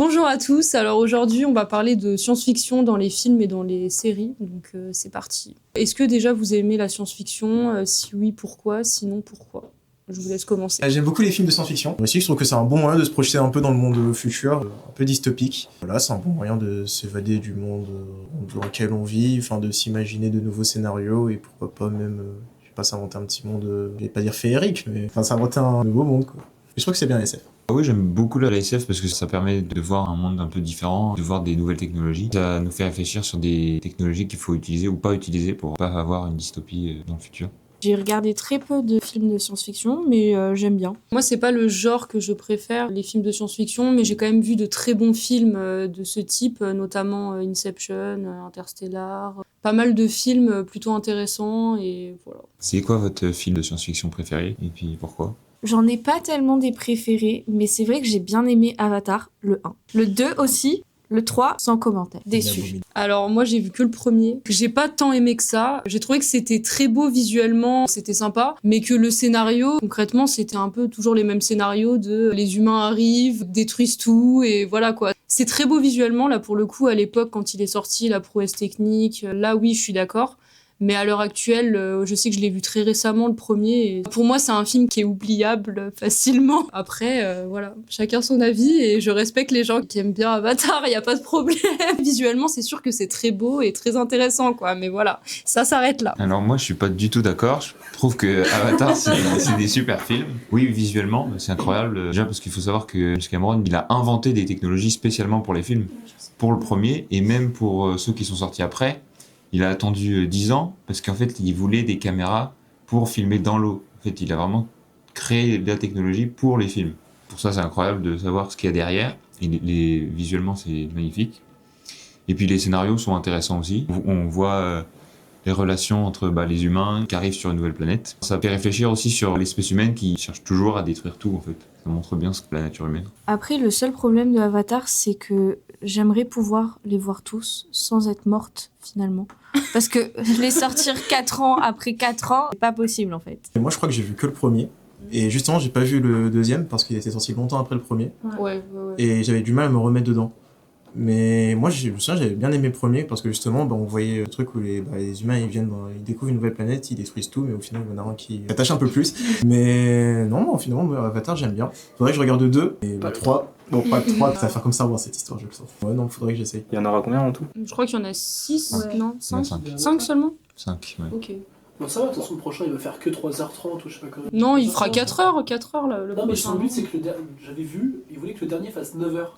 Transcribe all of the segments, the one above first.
Bonjour à tous, alors aujourd'hui on va parler de science-fiction dans les films et dans les séries, donc c'est parti. Est-ce que déjà vous aimez la science-fiction? Si oui, pourquoi? Sinon, pourquoi? Je vous laisse commencer. J'aime beaucoup les films de science-fiction. Aussi, je trouve que c'est un bon moyen de se projeter un peu dans le monde futur, un peu dystopique. Voilà, c'est un bon moyen de s'évader du monde dans lequel on vit, enfin de s'imaginer de nouveaux scénarios et pourquoi pas même, je sais pas, s'inventer un petit monde, je vais pas dire féerique, mais enfin s'inventer un nouveau monde quoi. Et je trouve que c'est bien SF. Ah oui, j'aime beaucoup la SF parce que ça permet de voir un monde un peu différent, de voir des nouvelles technologies. Ça nous fait réfléchir sur des technologies qu'il faut utiliser ou pas utiliser pour pas avoir une dystopie dans le futur. J'ai regardé très peu de films de science-fiction, mais j'aime bien. Moi, c'est pas le genre que je préfère, les films de science-fiction, mais j'ai quand même vu de très bons films de ce type, notamment Inception, Interstellar. Pas mal de films plutôt intéressants et voilà. C'est quoi votre film de science-fiction préféré et puis pourquoi? J'en ai pas tellement des préférés, mais c'est vrai que j'ai bien aimé Avatar, le 1. Le 2 aussi, le 3 sans commentaire. Déçu. Alors moi j'ai vu que le premier, j'ai pas tant aimé que ça, j'ai trouvé que c'était très beau visuellement, c'était sympa, mais que le scénario, concrètement c'était un peu toujours les mêmes scénarios de les humains arrivent, détruisent tout et voilà quoi. C'est très beau visuellement là pour le coup à l'époque quand il est sorti, la prouesse technique, là oui je suis d'accord. Mais à l'heure actuelle, je sais que je l'ai vu très récemment, le premier. Et pour moi, c'est un film qui est oubliable facilement. Après, voilà, chacun son avis et je respecte les gens qui aiment bien Avatar, il n'y a pas de problème. Visuellement, c'est sûr que c'est très beau et très intéressant, quoi. Mais voilà, ça s'arrête là. Alors moi, je suis pas du tout d'accord. Je trouve que Avatar, c'est des super films. Oui, visuellement, c'est incroyable. Déjà parce qu'il faut savoir que James Cameron, il a inventé des technologies spécialement pour les films. Pour le premier et même pour ceux qui sont sortis après. Il a attendu 10 ans parce qu'en fait, il voulait des caméras pour filmer dans l'eau. En fait, il a vraiment créé de la technologie pour les films. Pour ça, c'est incroyable de savoir ce qu'il y a derrière. Et visuellement, c'est magnifique. Et puis, les scénarios sont intéressants aussi. On voit les relations entre les humains qui arrivent sur une nouvelle planète. Ça fait réfléchir aussi sur l'espèce humaine qui cherche toujours à détruire tout, en fait. Ça montre bien ce que la nature humaine. Après, le seul problème de Avatar, c'est que j'aimerais pouvoir les voir tous sans être morte, finalement. Parce que les sortir 4 ans après 4 ans, c'est pas possible, en fait. Et moi, je crois que j'ai vu que le premier. Et justement, j'ai pas vu le deuxième parce qu'il était sorti longtemps après le premier. Ouais. Et j'avais du mal à me remettre dedans. Mais moi, j'avais bien aimé le premier parce que justement, on voyait le truc où les humains, ils viennent, ils découvrent une nouvelle planète, ils détruisent tout, mais au final, il y en a un qui s'attache un peu plus. Mais non, finalement, Avatar, j'aime bien. Faudrait que je regarde le 2, et pas le 3. Bon, pas le 3, ça va faire comme ça, voir cette histoire, je le sens. Ouais, non, faudrait que j'essaye. Il y en aura combien en tout? Je crois qu'il y en a 6, non 5 5. 5 seulement? 5, ouais. Ok. Bon, ça va, de toute façon, le prochain il va faire que 3h30 ou je sais pas comment. Non, il fera 4 heures là, le Non, mais prochain. son but, c'est que j'avais vu, il voulait que le dernier fasse 9h.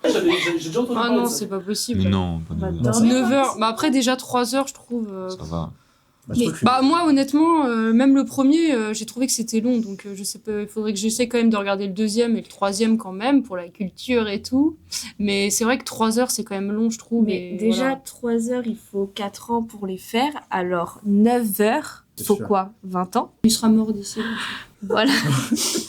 J'ai déjà entendu Ah parler non, de ça. c'est pas possible. Mais non, pas Bah, de... dans- 9 heures. Bah après déjà 3 heures, je trouve. Ça va. Moi honnêtement, même le premier, j'ai trouvé que c'était long, donc je sais pas, il faudrait que j'essaie quand même de regarder le deuxième et le troisième quand même pour la culture et tout. Mais c'est vrai que 3 heures c'est quand même long, je trouve. Mais et déjà, voilà. 3 heures, il faut 4 ans pour les faire. Alors, 9 heures, il C'est faut sûr. quoi? 20 ans? Il sera mort d'ici. Voilà.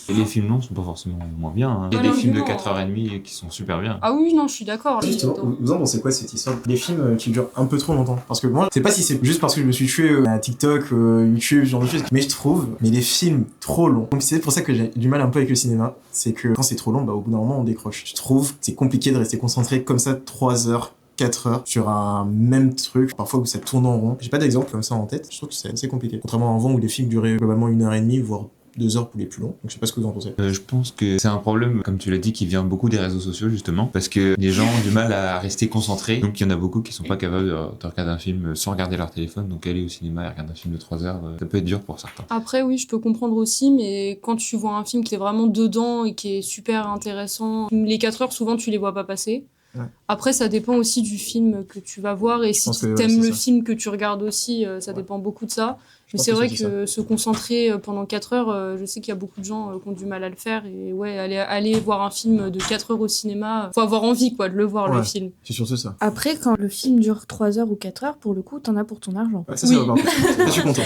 Et les films longs sont pas forcément moins bien. Hein. Il y a Ah, des films de non. 4h30 qui sont super bien. Ah oui, non, je suis d'accord. là, Justement, là-dedans. vous en pensez quoi cette histoire des films qui durent un peu trop longtemps? Parce que moi, je sais pas si c'est juste parce que je me suis tué à TikTok, YouTube, ce genre de choses, mais je trouve les films trop longs. Donc c'est pour ça que j'ai du mal un peu avec le cinéma, c'est que quand c'est trop long, au bout d'un moment on décroche. Je trouve que c'est compliqué de rester concentré comme ça 3 heures. 4 heures sur un même truc, parfois où ça tourne en rond. J'ai pas d'exemple comme ça en tête, je trouve que c'est assez compliqué. Contrairement à avant où les films duraient globalement 1h30, voire 2 heures pour les plus longs. Donc je sais pas ce que vous en pensez. Je pense que c'est un problème, comme tu l'as dit, qui vient beaucoup des réseaux sociaux justement, parce que les gens ont du mal à rester concentrés. Donc il y en a beaucoup qui sont pas capables de regarder un film sans regarder leur téléphone. Donc aller au cinéma et regarder un film de 3 heures, ça peut être dur pour certains. Après, oui, je peux comprendre aussi, mais quand tu vois un film qui est vraiment dedans et qui est super intéressant, les 4 heures, souvent, tu les vois pas passer. Ouais. Après, ça dépend aussi du film que tu vas voir et si pense que, tu aimes c'est le ça. film que tu regardes aussi, ça dépend beaucoup de ça. Mais pense c'est que vrai c'est que se concentrer pendant 4 heures, je sais qu'il y a beaucoup de gens qui ont du mal à le faire. Et ouais, aller voir un film de 4 heures au cinéma, faut avoir envie quoi, de le voir, le Ouais. film. C'est surtout ça. Après, quand le film dure 3 heures ou 4 heures, pour le coup, t'en as pour ton argent. Ouais, ça c'est vrai, par contre. Ça, je suis content.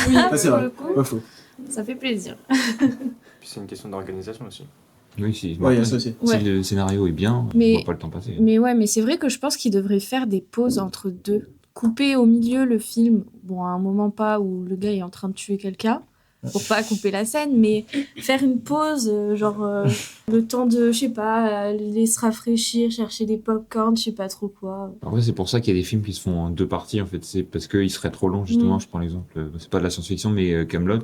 Oui, Ça c'est pour vrai, le coup, pas faux. ça fait plaisir. Puis c'est une question d'organisation aussi. Oui, si, Ouais, il y a ça aussi. si Ouais. le scénario est bien, Mais- on voit pas le temps passer. Mais ouais, mais c'est vrai que je pense qu'il devrait faire des pauses entre deux. Couper au milieu le film, bon, à un moment pas où le gars est en train de tuer quelqu'un, pour pas couper la scène, mais faire une pause, le temps de, je sais pas, aller se rafraîchir, chercher des pop-corn, je sais pas trop quoi. Après, c'est pour ça qu'il y a des films qui se font en 2 parties, en fait. C'est parce qu'ils seraient trop longs, justement. Je prends l'exemple, c'est pas de la science-fiction, mais Camelot.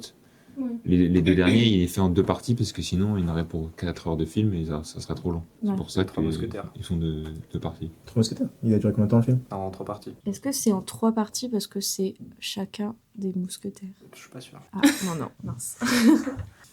Ouais. Les 2 derniers, il est fait en 2 parties parce que sinon, il en aurait pour 4 heures de film et ça serait trop long. Ouais. C'est pour ça Trois mousquetaires. qu'ils font 2 parties. Trop mousquetaires. Il a duré combien de temps le film? En 3 parties. Est-ce que c'est en 3 parties parce que c'est chacun des mousquetaires? Je suis pas sûr. Ah, non, mince.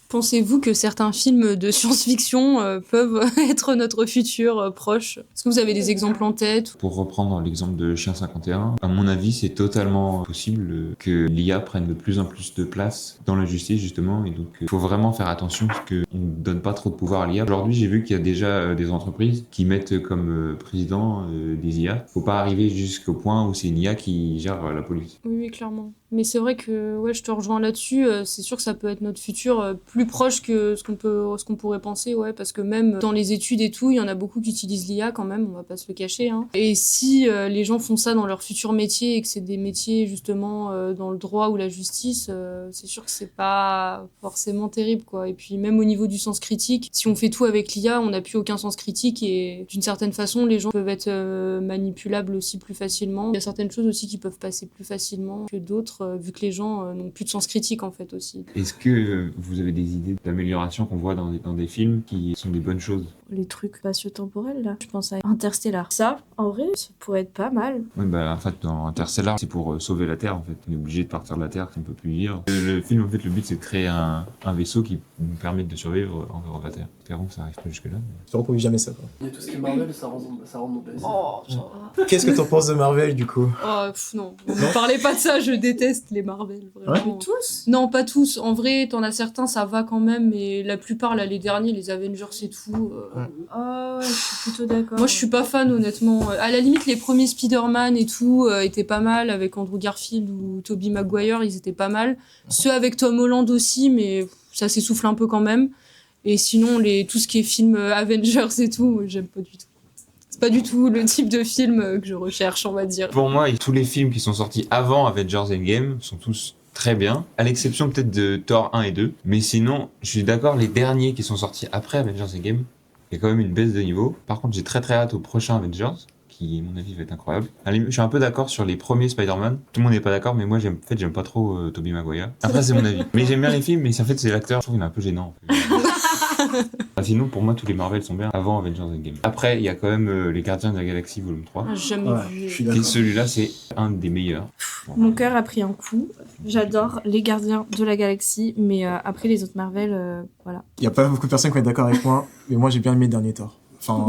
Pensez-vous que certains films de science-fiction peuvent être notre futur proche? Est-ce que vous avez des exemples en tête? Pour reprendre l'exemple de Chien 51, à mon avis, c'est totalement possible que l'IA prenne de plus en plus de place dans la justice, justement. Et donc, il faut vraiment faire attention parce qu'on ne donne pas trop de pouvoir à l'IA. Aujourd'hui, j'ai vu qu'il y a déjà des entreprises qui mettent comme président des IA. Faut pas arriver jusqu'au point où c'est une IA qui gère la police. Oui, clairement. Mais c'est vrai que ouais, je te rejoins là-dessus. C'est sûr que ça peut être notre futur plus proche que ce qu'on pourrait penser, ouais, parce que même dans les études et tout, il y en a beaucoup qui utilisent l'IA quand même, on va pas se le cacher, hein. Et si les gens font ça dans leur futur métier et que c'est des métiers justement dans le droit ou la justice, c'est sûr que c'est pas forcément terrible, quoi. Et puis même au niveau du sens critique, si on fait tout avec l'IA, on n'a plus aucun sens critique et d'une certaine façon, les gens peuvent être manipulables aussi plus facilement. Il y a certaines choses aussi qui peuvent passer plus facilement que d'autres. Vu que les gens n'ont plus de sens critique en fait aussi. Est-ce que vous avez des idées d'amélioration qu'on voit dans des films qui sont des bonnes choses? Les trucs spatio-temporels, là. Je pense à Interstellar. Ça, en vrai, ça pourrait être pas mal. Oui, en fait, dans Interstellar, c'est pour sauver la Terre, en fait. On est obligé de partir de la Terre, qu'on ne peut plus vivre. Le film, en fait, le but, c'est de créer un vaisseau qui nous permette de survivre en dehors de la Terre. Espérons que ça arrive pas jusque-là. Tu reproduis jamais ça, quoi. Il y a tout ce qui est Marvel, ça rend mon PS. Qu'est-ce que t'en penses de Marvel, du coup? Oh, non, ne parlez pas de ça, je déteste les Marvel, vraiment. Tous? Non, pas tous. En vrai, t'en as certains, ça va quand même, mais la plupart, là, les derniers, les Avengers et tout. Ah ouais, je suis plutôt d'accord. Moi, je suis pas fan, honnêtement. À la limite, les premiers Spider-Man et tout étaient pas mal, avec Andrew Garfield ou Tobey Maguire, ils étaient pas mal. Ceux avec Tom Holland aussi, mais ça s'essouffle un peu quand même. Et sinon, tout ce qui est film Avengers et tout, j'aime pas du tout. C'est pas du tout le type de film que je recherche, on va dire. Pour moi, tous les films qui sont sortis avant Avengers Endgame sont tous très bien, à l'exception peut-être de Thor 1 et 2. Mais sinon, je suis d'accord, les derniers qui sont sortis après Avengers Endgame, il y a quand même une baisse de niveau. Par contre, j'ai très très hâte au prochain Avengers, qui, à mon avis, va être incroyable. Je suis un peu d'accord sur les premiers Spider-Man. Tout le monde n'est pas d'accord, mais moi, j'aime pas trop Tobey Maguire. Après, c'est mon avis. Mais j'aime bien les films, mais en fait, c'est l'acteur. Je trouve qu'il est un peu gênant. Sinon, pour moi, tous les Marvel sont bien avant Avengers Endgame. Après, il y a quand même Les Gardiens de la Galaxie volume 3. Ah, j'ai jamais Ouais, vu. je suis Et d'accord. celui-là, c'est un des meilleurs. Mon cœur a pris un coup. J'adore les Gardiens de la Galaxie, mais après les autres Marvel, voilà. Il y a pas beaucoup de personnes qui vont être d'accord avec moi, mais moi j'ai bien aimé le dernier Thor. Enfin.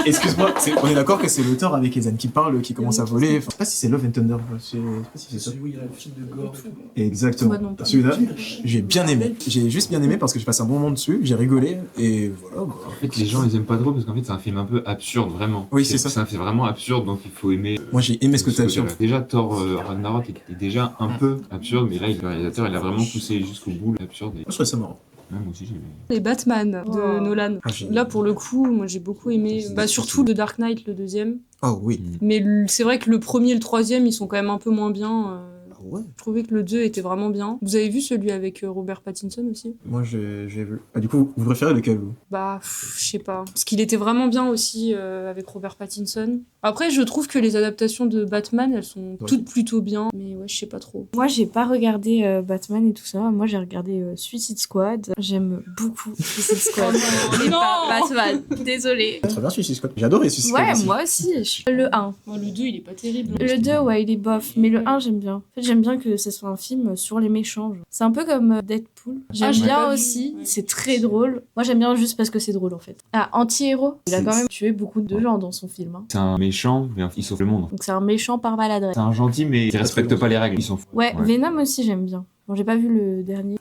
Excuse-moi, on est d'accord que c'est le Thor avec les ânes qui parlent, qui commence à voler. Enfin, je sais pas si c'est Love and Thunder. Je sais pas si c'est ça. Celui où il y a le film de gore et tout. Exactement. Moi non plus. Celui-là, j'ai bien aimé. J'ai juste bien aimé parce que je passe un bon moment dessus, j'ai rigolé et voilà. Bah. En fait, les gens, ils aiment pas trop parce qu'en fait, c'est un film un peu absurde, vraiment. Oui, c'est ça. C'est un film vraiment absurde, donc il faut aimer. Moi j'ai aimé ce côté absurde. Déjà, Thor Ragnarok était déjà un peu absurde, mais là, le réalisateur, il a vraiment poussé jusqu'au bout l'absurde. Moi je trouvais ça marrant. Même aussi, j'ai aimé. Les Batman de Oh. Nolan. Ah, j'ai- Là, pour le coup, moi, j'ai beaucoup aimé. Bah, surtout The Dark Knight, le deuxième. Oh oui. Mais c'est vrai que le premier et le troisième, ils sont quand même un peu moins bien. Ah ouais. Je trouvais que le 2 était vraiment bien. Vous avez vu celui avec Robert Pattinson aussi? Moi j'ai vu. Ah, du coup, vous préférez lequel vous? Bah, je sais pas. Parce qu'il était vraiment bien aussi avec Robert Pattinson. Après, je trouve que les adaptations de Batman, elles sont toutes plutôt bien. Mais ouais, je sais pas trop. Moi, j'ai pas regardé Batman et tout ça. Moi, j'ai regardé Suicide Squad. J'aime beaucoup Suicide Squad. Et Non. pas Batman. Désolée. Très bien Suicide Squad. J'ai adoré Suicide Squad. Ouais, aussi. moi aussi. Le 1. Le 2, il est pas terrible. Le 2, ouais, il est bof. Mais le 1, j'aime bien. En fait, j'aime bien que ce soit un film sur les méchants. C'est un peu comme Deadpool. J'aime je l'ai bien pas vu, aussi. ouais. C'est très drôle. Moi, j'aime bien juste parce que c'est drôle, en fait. Ah, anti-héros. Il a quand même tué beaucoup de gens dans son film. Hein. C'est un méchant, mais il sauve le monde. Donc, c'est un méchant par maladresse. C'est un gentil, mais il respecte pas les règles, il s'en fout. Ouais, Venom aussi, j'aime bien. Bon, j'ai pas vu le dernier.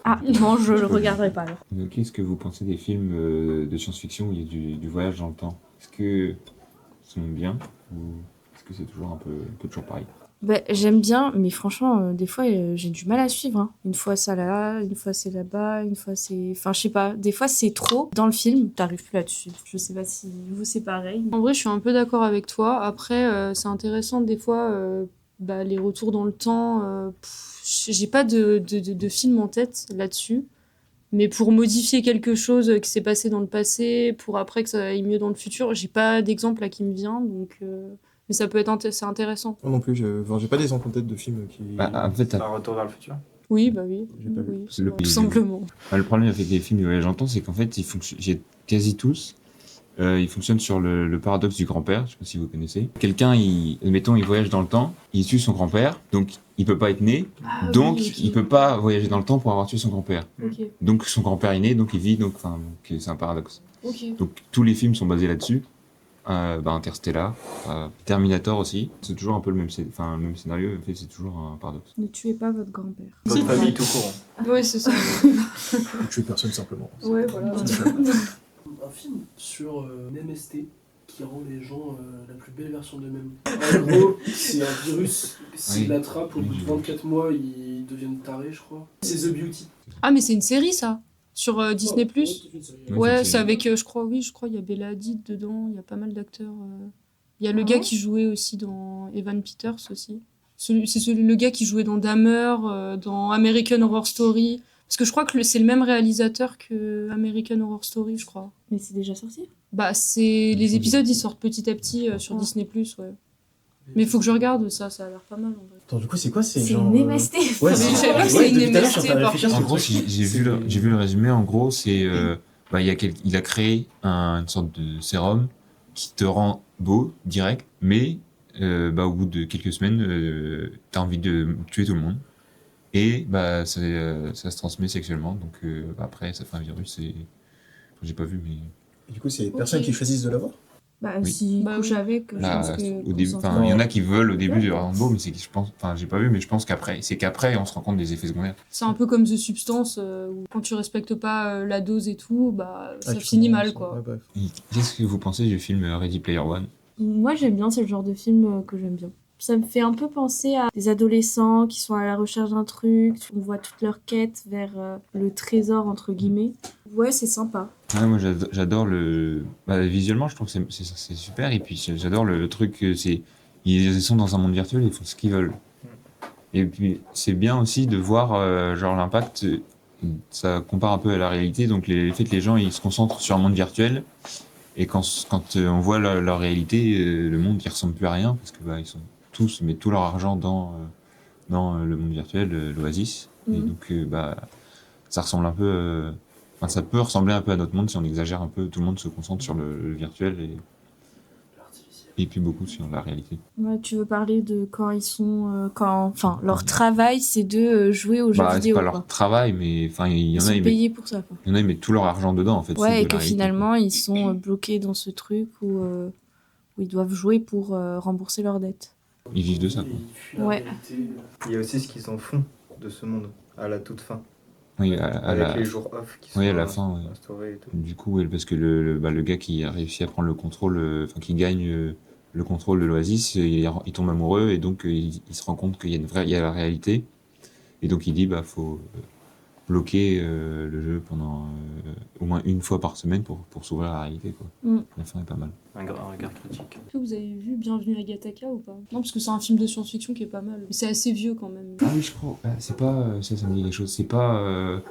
Ah, non, je le regarderai pas alors. Qu'est-ce que vous pensez des films de science-fiction où il y a du voyage dans le temps? Est-ce que sont bien ou est-ce que c'est toujours un peu toujours pareil? Bah, j'aime bien, mais franchement, des fois, j'ai du mal à suivre. Hein. Une fois ça là, une fois c'est là-bas, une fois c'est... Enfin, je sais pas, des fois c'est trop. Dans le film, t'arrives plus là-dessus. Je sais pas si vous c'est pareil. En vrai, je suis un peu d'accord avec toi. Après, c'est intéressant des fois Les retours dans le temps, j'ai pas de film en tête là-dessus. Mais pour modifier quelque chose qui s'est passé dans le passé, pour après que ça aille mieux dans le futur, j'ai pas d'exemple là qui me vient, donc mais ça peut être c'est intéressant. Moi non plus, j'ai pas d'exemple en tête de films qui... En fait, Un retour vers le futur. Oui, J'ai pas vu. oui, C'est le tout pays. simplement. le problème avec les films de voyage dans le temps, c'est qu'en fait, j'ai quasi tous. Ils fonctionnent sur le paradoxe du grand-père, je sais pas si vous connaissez. Quelqu'un, admettons, il voyage dans le temps, il tue son grand-père, donc il peut pas être né, donc oui, ok. il peut pas voyager dans le temps pour avoir tué son grand-père. Ok, Donc son grand-père est né, donc il vit, donc c'est un paradoxe. ok. Donc tous les films sont basés là-dessus. Interstellar, Terminator aussi, c'est toujours un peu le même scénario, en fait c'est toujours un paradoxe. Ne tuez pas votre grand-père. Votre famille tout court. Ouais, c'est ça. Tuer personne simplement. Ouais, voilà. Un film sur une MST qui rend les gens la plus belle version d'eux-mêmes. En gros, c'est un virus, s'il l'attrape, au bout de 24 mois, ils deviennent tarés, je crois. C'est The Beauty. Ah, mais c'est une série, ça, sur Disney+. Ouais, c'est une série. Ouais, c'est c'est une- avec, je crois, il y a Bella Hadid dedans, il y a pas mal d'acteurs. Il y a le Ah gars ouais qui jouait aussi dans Evan Peters aussi. Le gars qui jouait dans Dahmer, dans American Horror Story. Parce que je crois que c'est le même réalisateur que American Horror Story, je crois. Mais c'est déjà sorti. Les épisodes, ils sortent petit à petit sur Ah. Disney+, ouais. Mais il faut que je regarde ça a l'air pas mal en vrai. Attends, du coup, c'est quoi? C'est C'est genre... une MST. Ouais, Mais je savais pas que c'était une depuis tout à l'heure, je MST, suis en train de par réfléchir En sur le gros, truc. j'ai vu le résumé, en gros, c'est il a créé une sorte de sérum qui te rend beau direct, mais au bout de quelques semaines, t'as envie de tuer tout le monde. Et ça se transmet sexuellement, donc après ça fait un virus et j'ai pas vu, mais Du coup, c'est les personnes qui choisissent de l'avoir? Bah, Oui. s'il Bah couche oui. avec, je là, pense que... au début, consentement. il y en a qui veulent au début de rendre beau, mais c'est que je pense, j'ai pas vu, mais je pense qu'après on se rend compte des effets secondaires. C'est un peu comme The Substance, où quand tu respectes pas la dose et tout, ça tu finit commences, mal, quoi. ouais, bref. Et qu'est-ce que vous pensez du film Ready Player One? Moi, j'aime bien, c'est le genre de film que j'aime bien. Ça me fait un peu penser à des adolescents qui sont à la recherche d'un truc. On voit toute leur quête vers le trésor, entre guillemets. Ouais, c'est sympa. Ouais, moi j'adore visuellement, je trouve que c'est super, et puis j'adore le truc que ils sont dans un monde virtuel, ils font ce qu'ils veulent. Et puis c'est bien aussi de voir genre l'impact, ça compare un peu à la réalité, donc le fait que les gens ils se concentrent sur un monde virtuel, et quand on voit leur réalité, le monde il ressemble plus à rien, parce que ils mettent tout leur argent dans le monde virtuel, l'Oasis, et Mhm. donc ça ressemble un peu... ça peut ressembler un peu à notre monde si on exagère un peu, tout le monde se concentre sur le virtuel L'artificiel. et puis beaucoup sur la réalité. Ouais, tu veux parler de quand ils sont... Enfin, leur travail, c'est de jouer aux jeux C'est vidéo, pas quoi. leur travail, mais il y Ils en sont a, payés pour ça, quoi. ils mettent tout leur argent dedans en fait. Ouais, c'est et de que la réalité, finalement, ils sont bloqués dans ce truc où ils doivent jouer pour rembourser leurs dettes. quoi. Ils vivent de ça. Quoi. Ils fuient la Ouais. réalité. Il y a aussi ce qu'ils en font de ce monde, à la toute fin. Oui, Avec les jours off qui sont oui, à la fin. Ouais. instaurés et tout. Du coup, parce que le gars qui a réussi à prendre le contrôle, qui gagne le contrôle de l'Oasis, il tombe amoureux et donc il se rend compte qu'il y a la réalité. Et donc il dit faut bloquer le jeu pendant au moins une fois par semaine pour s'ouvrir à la réalité. Quoi. Mm. La fin est pas mal. Un regard critique. Est-ce que vous avez vu Bienvenue à Gattaca ou pas? Non, parce que c'est un film de science-fiction qui est pas mal. Mais c'est assez vieux quand même. Ah oui, je crois. C'est pas ça me dit quelque chose. C'est pas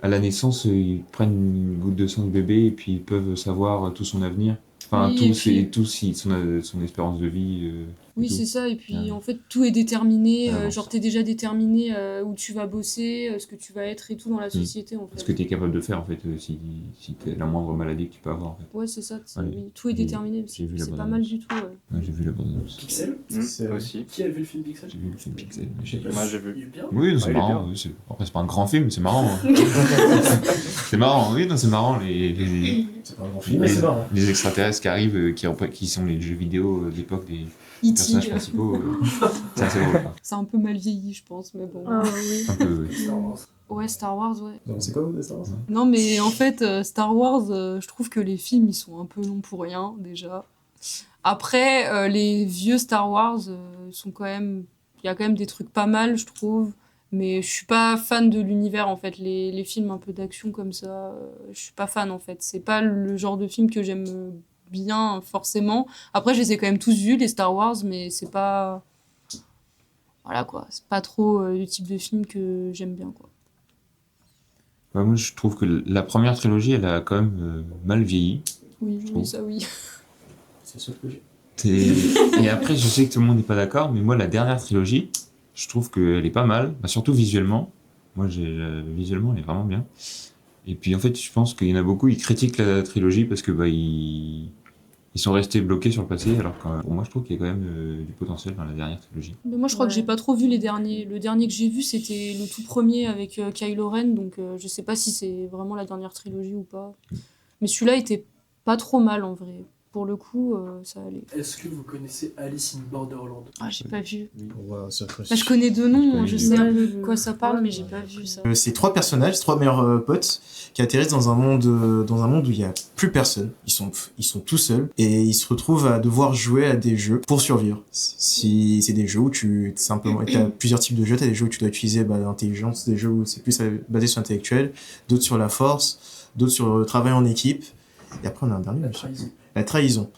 à la naissance, ils prennent une goutte de sang de bébé et puis ils peuvent savoir tout son avenir. Enfin, Oui, et son espérance de vie. Oui, et tout. c'est ça. Et puis Ouais. en fait, tout est déterminé. Ouais, Genre, t'es déjà déterminé où tu vas bosser, ce que tu vas être et tout dans la société en fait. Ce que tu es capable de faire en fait, si tu la moindre maladie que tu peux avoir. En fait. Ouais, c'est ça. Ouais. Oui, tout est J'ai- déterminé. j'ai vu la C'est pas bande-annonce. mal du tout. Ouais. Ouais, j'ai vu la bande-annonce. Pixel C'est- Aussi. Qui a vu le film Pixel? J'ai vu le film Pixel. Moi j'ai vu. Il est bien. Oui, non, c'est Ouais, il est marrant. bien. Oui, après, c'est pas un grand film, c'est marrant. Hein. C'est marrant, oui, non, c'est marrant. C'est pas un grand film, mais c'est marrant. Les extraterrestres qui arrivent, qui sont les jeux vidéo de l'époque des E.T. personnages principaux, c'est assez drôle. Quoi. C'est un peu mal vieilli, je pense, mais bon. Ah oui. Un peu, oui. Star Wars. Ouais, Star Wars, ouais. Non, c'est quoi, vous, Star Wars? Non, mais en fait, Star Wars, je trouve que les films, ils sont un peu longs pour rien, déjà. Après, les vieux Star Wars sont quand même... Il y a quand même des trucs pas mal, je trouve. Mais je suis pas fan de l'univers, en fait. Les films un peu d'action comme ça, je suis pas fan, en fait. C'est pas le genre de film que j'aime bien, forcément. Après, je les ai quand même tous vus, les Star Wars, mais c'est pas voilà quoi, c'est pas trop le type de film que j'aime bien quoi. Bah, moi, je trouve que la première trilogie, elle a quand même mal vieilli. Oui, trouve. ça oui. C'est sûr que j'ai. Et après, je sais que tout le monde n'est pas d'accord, mais moi, la dernière trilogie, je trouve qu'elle est pas mal, bah, surtout visuellement. Moi, visuellement, elle est vraiment bien. Et puis, en fait, je pense qu'il y en a beaucoup, ils critiquent la trilogie parce que bah, ils sont restés bloqués sur le passé, alors que pour moi, je trouve qu'il y a quand même du potentiel dans la dernière trilogie. Mais moi je crois que Ouais. j'ai pas trop vu les derniers. Le dernier que j'ai vu c'était le tout premier avec Kylo Ren, donc je sais pas si c'est vraiment la dernière trilogie ou pas. Mais celui-là était pas trop mal en vrai. Pour le coup, ça allait. Est-ce que vous connaissez Alice in Borderland? Ah, j'ai pas vu. Ouais, ça Bah, je connais deux noms, connais je deux. sais Ouais, de quoi ça parle, mais j'ai pas vu ça. C'est 3 personnages, 3 meilleurs potes qui atterrissent dans un monde où il y a plus personne. Ils sont tout seuls et ils se retrouvent à devoir jouer à des jeux pour survivre. Si c'est des jeux où t'as plusieurs types de jeux, t'as des jeux où tu dois utiliser l'intelligence, des jeux où c'est plus basé sur l'intellectuel, d'autres sur la force, d'autres sur le travail en équipe. Et après on a un dernier, La je sais trahison. plus. La trahison.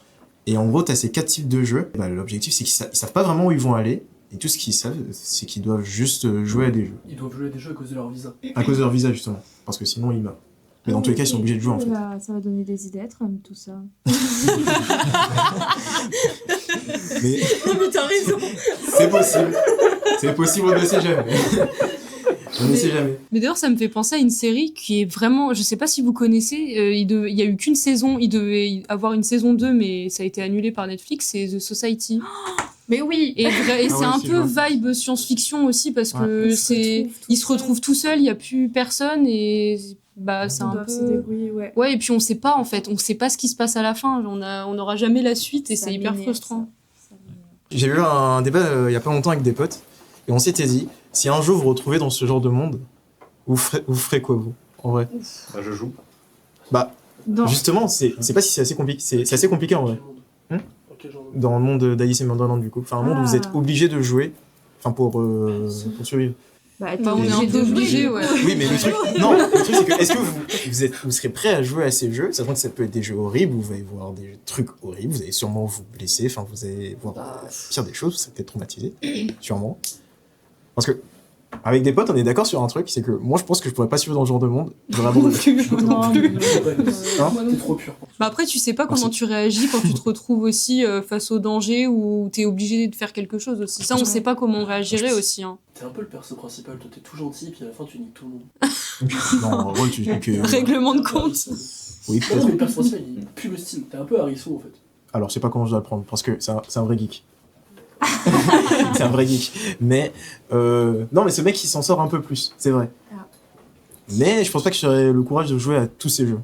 Et en gros, t'as ces 4 types de jeux. L'objectif, c'est qu'ils savent pas vraiment où ils vont aller. Et tout ce qu'ils savent, c'est qu'ils doivent juste jouer à des jeux. Ils doivent jouer à des jeux à cause de leur visa. À cause de leur visa, justement. Parce que sinon, ils meurent. Mais dans tous les cas, ils sont obligés de jouer, en fait. Ça va donner des idées à Trump, tout ça. Mais mais t'as raison. c'est possible. C'est possible, on ne sait jamais. On ne sait jamais. Mais d'ailleurs, ça me fait penser à une série qui est vraiment. Je sais pas si vous connaissez, il y a eu qu'une saison, il devait y avoir une saison 2, mais ça a été annulé par Netflix, c'est The Society. Mais oui. Et c'est ouais, un si, peu je vois. vibe science-fiction aussi, parce que Ils se retrouvent tout ils se retrouvent tout seuls, il y a plus personne, et bah, c'est Ils un doivent se peu. débrouiller, ouais. Ouais, et puis on sait pas en fait, on sait pas ce qui se passe à la fin, on n'aura jamais la suite, et Ça c'est hyper m'énerve, frustrant. ça m'énerve. J'ai eu un débat il y a pas longtemps avec des potes. Et on s'était dit, si un jour vous vous retrouvez dans ce genre de monde, vous ferez quoi, vous? En vrai. Bah, je joue. Bah, Non. justement, c'est pas si c'est assez compliqué. C'est assez compliqué, en vrai. Dans Hmm quel genre de- Dans le monde d'Alice in Borderland, du coup. Enfin, un monde où vous êtes obligé de jouer. Enfin, pour survivre. Bah, Bah, on est un peu obligé, ouais. Oui, mais le truc, non, le truc c'est que est-ce que vous serez prêt à jouer à ces jeux, sachant que ça peut être des jeux horribles, vous allez voir des trucs horribles, vous allez sûrement vous blesser, enfin vous allez voir pire des choses, vous serez peut-être traumatisé, sûrement. Parce que avec des potes, on est d'accord sur un truc, c'est que moi je pense que je pourrais pas suivre dans ce genre de monde. J'aurais abandonné. Non, mais- Hein T'es trop pur. Bah après, tu sais pas comment Merci. tu réagis quand tu te retrouves aussi face au danger ou t'es obligé de faire quelque chose aussi. Ça, on sait pas comment on réagirait aussi. Hein. T'es un peu le perso principal, toi t'es tout gentil, puis à la fin tu niques tout le monde. Non, en vrai, tu dis que. Règlement de compte. Oui, Non, peut-être. mais le perso principal il pue le style. T'es un peu Harrison en fait. Alors, je sais pas comment je dois le prendre, parce que c'est un vrai geek. C'est un vrai geek. Mais, non, mais ce mec, il s'en sort un peu plus, c'est vrai. Ah. Mais je pense pas que j'aurais le courage de jouer à tous ces jeux.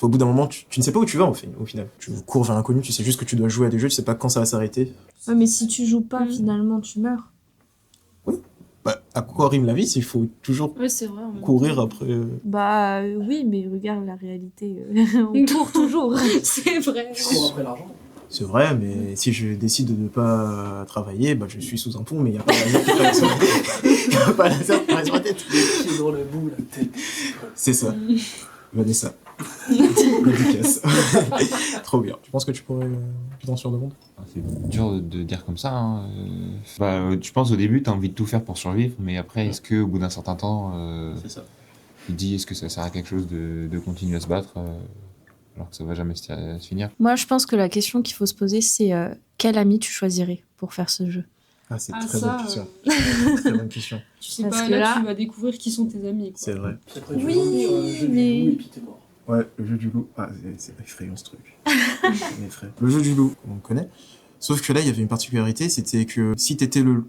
Au bout d'un moment, tu ne sais pas où tu vas, au final. Tu cours vers l'inconnu, tu sais juste que tu dois jouer à des jeux, tu sais pas quand ça va s'arrêter. Ouais, mais si tu joues pas, finalement, tu meurs. Bah, à quoi rime la vie s'il faut toujours Ouais, c'est vrai. courir après. Bah oui, mais regarde la réalité. On court toujours. C'est vrai. Je cours après l'argent. C'est vrai, mais si je décide de ne pas travailler, bah, je suis sous un pont, mais il n'y a pas laser qui passe sur la tête. Il n'y a pas laser qui passe sur la tête. Les pieds dans la boue, la tête. C'est ça. Vanessa. Dédicace. Trop bien. Tu penses que tu pourrais plus dans ce genre de monde? C'est dur de dire comme ça. Hein. Je pense au début, tu as envie de tout faire pour survivre, mais après, est-ce qu'au bout d'un certain temps, C'est ça. tu te dis est-ce que ça sert à quelque chose de continuer à se battre alors que ça va jamais se finir? Moi, je pense que la question qu'il faut se poser, c'est quel ami tu choisirais pour faire ce jeu. Ah, c'est Ah, très ça, bonne question. Très bonne question. Tu sais Parce pas, que là, là- tu vas découvrir qui sont tes amis. Quoi. C'est vrai. Puis après tu Oui, vas sur un jeu mais- du loup et puis t'es mort. Ouais, le jeu du loup. Ah, c'est effrayant ce truc. C'est effrayant. Le jeu du loup, on le connaît. Sauf que là, il y avait une particularité, c'était que si t'étais le loup,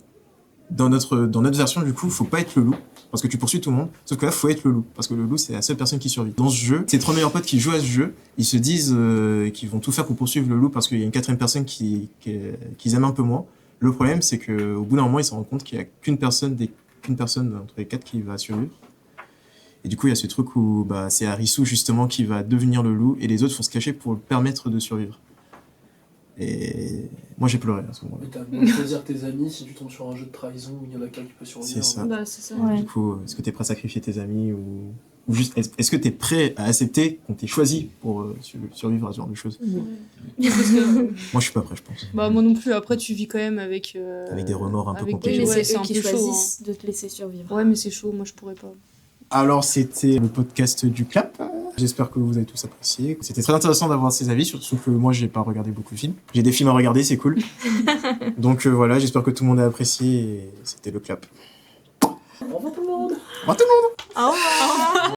dans notre version, du coup, faut pas être le loup, parce que tu poursuis tout le monde. Sauf que là, faut être le loup, parce que le loup, c'est la seule personne qui survit. Dans ce jeu, ces 3 meilleurs potes qui jouent à ce jeu, ils se disent qu'ils vont tout faire pour poursuivre le loup, parce qu'il y a une 4e personne qu'ils aiment un peu moins. Le problème, c'est qu'au bout d'un moment, ils se rendent compte qu'il y a qu'une personne entre les 4 qui va survivre. Et du coup, il y a ce truc où bah, c'est Harisu justement qui va devenir le loup et les autres vont se cacher pour le permettre de survivre. Et moi, j'ai pleuré à ce moment-là. Mais t'as beau choisir tes amis si tu tombes sur un jeu de trahison où il y en a qu'un qui peut survivre. C'est ça. Bah, c'est ça. Ouais. Du coup, est-ce que t'es prêt à sacrifier tes amis ou Ou juste, est-ce que t'es prêt à accepter qu'on t'ait choisi pour survivre à ce genre de choses? Parce que, Moi, je suis pas prêt, je pense. bah, moi non plus. Après, tu vis quand même avec Avec des remords un peu avec compliqués. Oui, mais ouais, c'est eux un qui peu chaud, choisissent de te laisser survivre. Ouais, mais c'est chaud. Moi, je pourrais pas. Alors, c'était le podcast du Clap. J'espère que vous avez tous apprécié. C'était très intéressant d'avoir ces avis, surtout que moi, j'ai pas regardé beaucoup de films. J'ai des films à regarder, c'est cool. Donc voilà, j'espère que tout le monde a apprécié et c'était le Clap. Au revoir tout le monde. Au revoir tout le monde. Au revoir.